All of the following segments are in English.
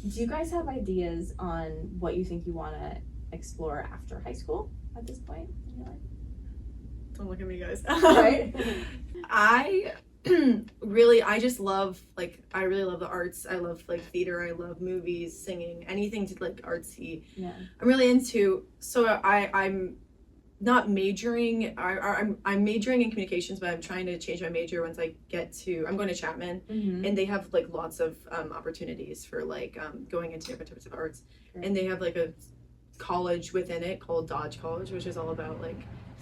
Do you guys have ideas on what you think you want to explore after high school at this point in your life? Don't look at me, guys. Right? I I just love, like, I really love the arts. I love, like, theater. I love movies, singing, anything to, like, artsy. Yeah. I'm really into, so I'm not majoring, I'm majoring in communications, but I'm trying to change my major once I get to, I'm going to Chapman, and they have, like, lots of opportunities for, like, going into different types of arts. Sure. And they have, like, a college within it called Dodge College, which is all about, like,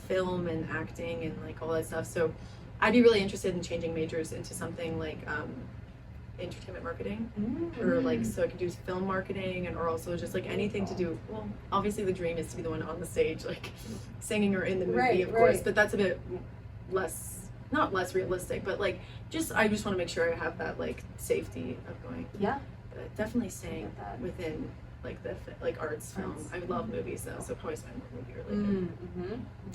film and acting and, like, all that stuff. So I'd be really interested in changing majors into something like entertainment marketing, or like, so I could do film marketing, and or also just like anything to do, well, obviously the dream is to be the one on the stage, like singing or in the movie, of course, but that's a bit less, not less realistic, but like I just want to make sure I have that like safety of going. Yeah. But definitely staying within like the like arts, film. I love movies though, so probably something more movie related.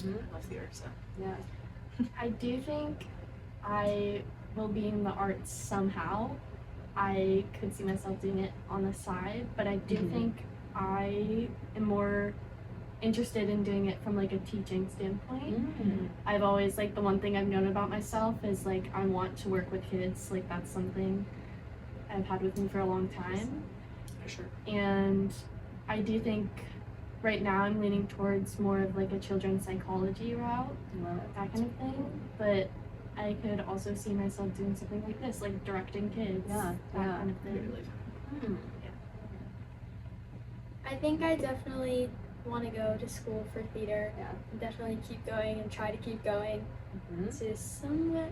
I love theater, so yeah. I do think I will be in the arts somehow. I could see myself doing it on the side, but I do think I am more interested in doing it from like a teaching standpoint. I've always, like, the one thing I've known about myself is like I want to work with kids. Like, that's something I've had with me for a long time. for sure. And I do think right now I'm leaning towards more of like a children's psychology route, that kind of thing. But I could also see myself doing something like this, like directing kids, that kind of thing. I think I definitely want to go to school for theater. Yeah. Definitely keep going and try to keep going to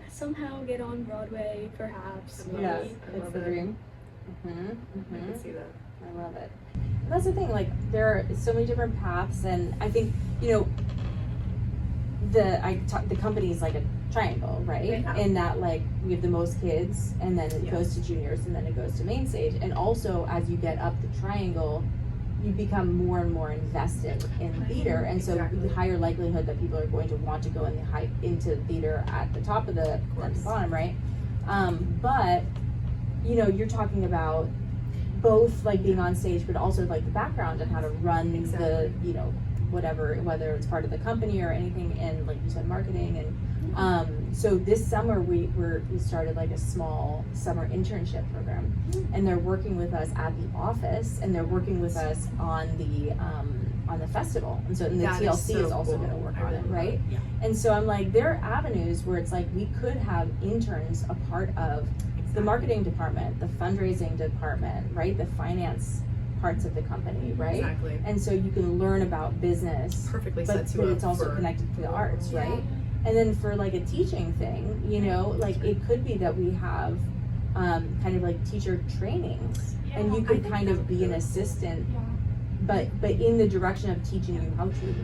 somehow get on Broadway, perhaps. Yes, Maybe. it's the dream. I can see that. I love it. And that's the thing, like, there are so many different paths, and I think, you know, the company is like a triangle, right? In that, like, we have the most kids, and then it goes to juniors, and then it goes to main stage. And also, as you get up the triangle, you become more and more invested in theater, and so the higher likelihood that people are going to want to go into theater at the top of at the bottom, right? But you know, you're talking about both like being on stage, but also like the background and how to run the, you know, whatever, whether it's part of the company or anything, and like you said, marketing. And so this summer we started like a small summer internship program, and they're working with us at the office, and they're working with us on the festival, and so the TLC is also going to work on it, right? And so I'm like, there are avenues where it's like we could have interns a part of the marketing department, the fundraising department, right? The finance parts of the company, right? Exactly. And so you can learn about business, Perfectly but sets you up it's also for connected to the arts, right? And then for like a teaching thing, you know, like it could be that we have kind of like teacher trainings, and you could kind of be an assistant, but in the direction of teaching you how to.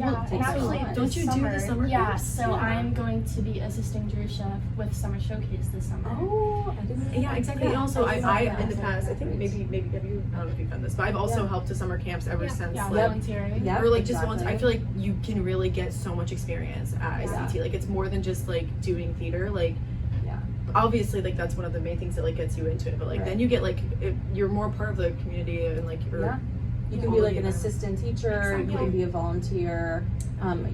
And actually, don't you do the summer camps? So I'm going to be assisting Drew Chef with Summer Showcase this summer. Oh, I didn't know. Yeah, exactly. And also, I in the past, I think maybe have you? I don't know if you've done this, but I've also helped to summer camps ever since. Like, volunteering. Yep, or like just exactly. once. I feel like you can really get so much experience at ICDT. Like, it's more than just like doing theater. Like, obviously, like that's one of the main things that like gets you into it. But like then you get like you're more part of the community, and like you're. You can be like an assistant teacher, you can be a volunteer,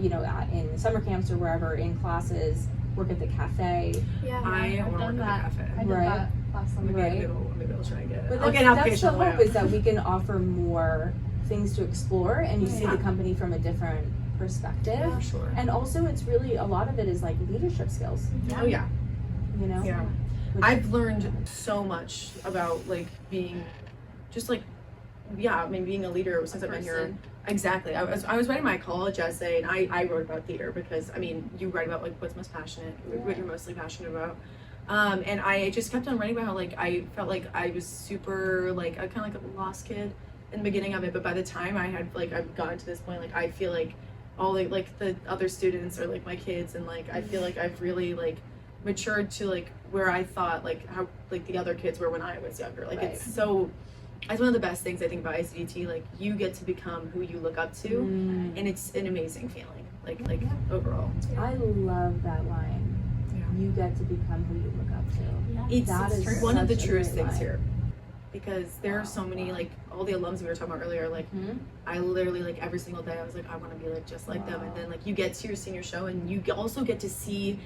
you know, in summer camps or wherever, in classes, work at the cafe. I want to work at the cafe. I did that last summer. Maybe I'll try and get it. But I'll get an that's application. the hope, is that we can offer more things to explore, and you see the company from a different perspective. For sure. And also, it's really, a lot of it is like leadership skills. Oh yeah. You know? Yeah. I've learned so much about like being just like being a leader since I've been here. Exactly. I was writing my college essay, and I wrote about theater because I mean you write about like what's most passionate, what you're mostly passionate about. And I just kept on writing about how like I felt like I was super like I kind of like a lost kid in the beginning of it, but by the time I've gotten to this point, like I feel like all like the other students are like my kids, and like I feel like I've really like matured to like where I thought like how like the other kids were when I was younger. Like it's one of the best things I think about ICDT. Like you get to become who you look up to, and it's an amazing feeling. Like overall. I love that line. You get to become who you look up to. It's one of the truest things here. because there are so many, like all the alums we were talking about earlier, like I literally like every single day I was like, I want to be like just like them. And then like you get to your senior show and you also get to see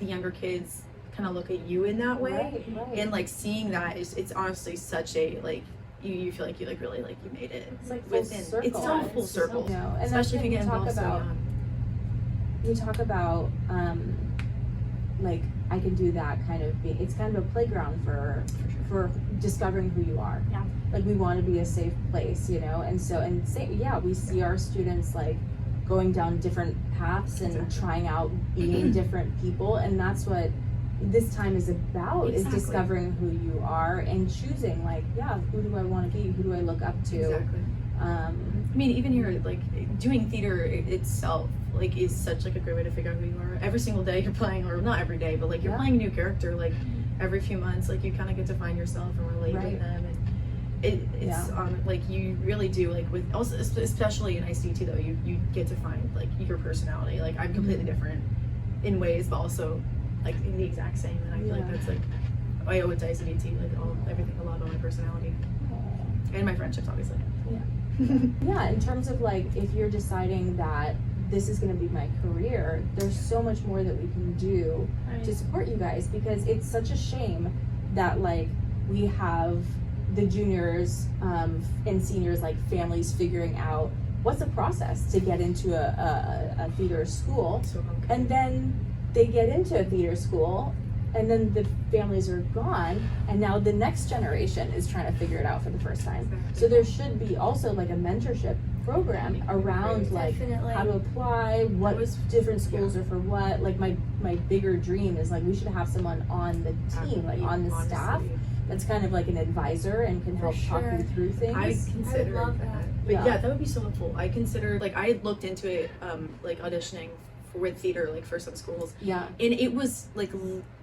the younger kids kind of look at you in that way. Right. And like seeing that is, it's honestly such a like you feel like you like really like you made it. It's like full within circle. it's so full circle. You know, and especially if you get talk involved so about young. you talk about like I can do that kind of be, it's kind of a playground for discovering who you are. Yeah. Like we want to be a safe place, you know, and so we see our students like going down different paths and trying out being different people, and that's what this time is about, is discovering who you are and choosing like, who do I want to be, who do I look up to. Exactly. I mean, even here, like doing theater itself, like is such like a great way to figure out who you are. Every single day you're playing, or not every day, but like you're playing a new character. Like every few months, like you kind of get to find yourself and relate with them, and it's like you really do, like with also especially in ICDT though, you get to find like your personality. Like I'm completely different in ways, but also like the exact same, and I feel like that's like I owe it to ICDT, like everything, a lot of my personality and my friendships, obviously. Yeah, in terms of like if you're deciding that this is going to be my career, there's so much more that we can do to support you guys, because it's such a shame that like we have the juniors and seniors, like families figuring out what's the process to get into a theater school, and then they get into a theater school and then the families are gone, and now the next generation is trying to figure it out for the first time. So there should be also like a mentorship program around like how to apply, what different schools are for what. Like my bigger dream is like we should have someone on the team, like on the staff, that's kind of like an advisor and can help talk you through things. I considered that. But yeah, that would be so helpful. I considered, like I looked into it, like auditioning with theater, like for some schools. Yeah. And it was like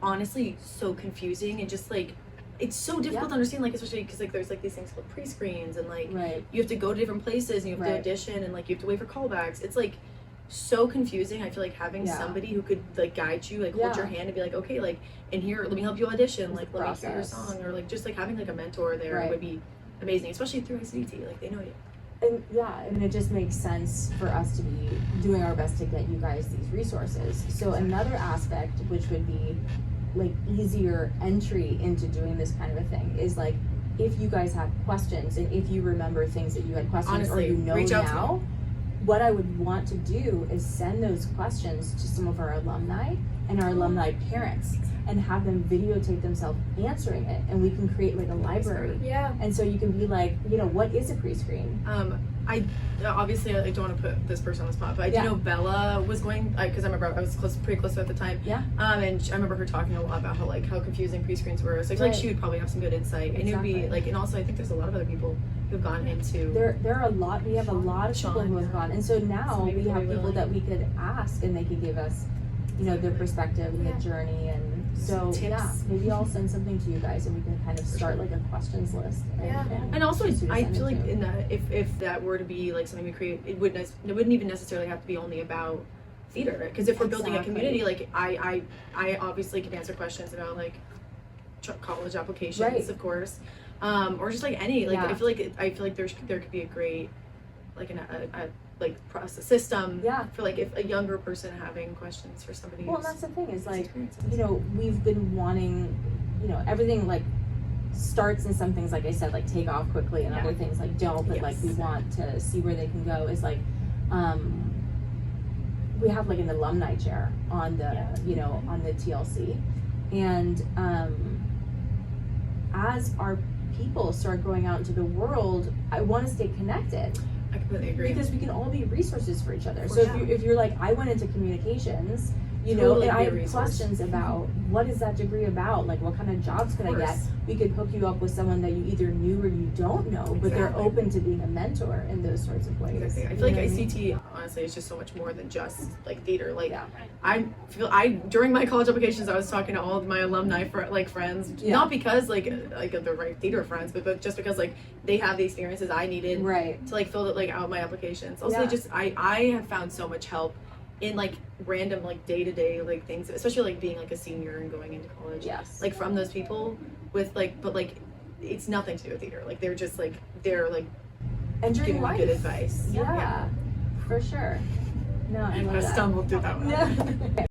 honestly so confusing, and just like it's so difficult to understand, like especially because like there's like these things called pre-screens, and like you have to go to different places and you have to audition, and like you have to wait for callbacks. It's like so confusing. I feel like having somebody who could like guide you, like hold your hand and be like, okay, like in here, let me help you audition, like let me hear your song, or like just like having like a mentor there would be amazing, especially through ICDT, like they know you. And it just makes sense for us to be doing our best to get you guys these resources. So another aspect, which would be like easier entry into doing this kind of a thing, is like if you guys have questions and if you remember things that you had questions, honestly, or you know now, what I would want to do is send those questions to some of our alumni and our alumni parents and have them videotape themselves answering it, and we can create like a library. Yeah. And so you can be like, you know, what is a pre-screen? I obviously I don't want to put this person on the spot, but I do know Bella was going, because I remember I was pretty close to her at the time. Yeah. And I remember her talking a lot about how confusing pre-screens were. So I feel like she would probably have some good insight. And it would be like, and also I think there's a lot of other people who've gone into. There are a lot. We have a lot of people who have gone, and so now we have people that we could ask, and they could give us, you know, their perspective and the journey, and so maybe I'll send something to you guys and we can kind of start like a questions list. And also I feel like in that if that were to be like something we create, it wouldn't even necessarily have to be only about theater, because if we're building a community, like I obviously can answer questions about like college applications, of course, or just like any like I feel like there could be a great like a like process system for like if a younger person having questions for somebody. Well, that's the thing is like, you know, we've been wanting, you know, everything like starts and some things, like I said, like take off quickly, and other things like don't, but like we want to see where they can go. Is like we have like an alumni chair on the you know, on the TLC, and as our people start going out into the world, I want to stay connected. I completely agree. Because we can all be resources for each other. So if you're like, I went into communications, you know, and I have questions about what is that degree about? Like, what kind of jobs could I get? We could hook you up with someone that you either knew or you don't know, but they're open to being a mentor in those sorts of ways. Exactly. I feel like ICT, honestly, is just so much more than just like theater. Like, I during my college applications, I was talking to all of my alumni friends, not because like the right theater friends, but just because like they have the experiences I needed to like fill it like out my applications. Also, just I have found so much help in like random like day-to-day like things, especially like being like a senior and going into college, like from those people with like, but like it's nothing to do with theater. Like they're just like they're like Enjoying giving life. good advice. Yeah, for sure. No, I love I that. stumbled through that one. Yeah.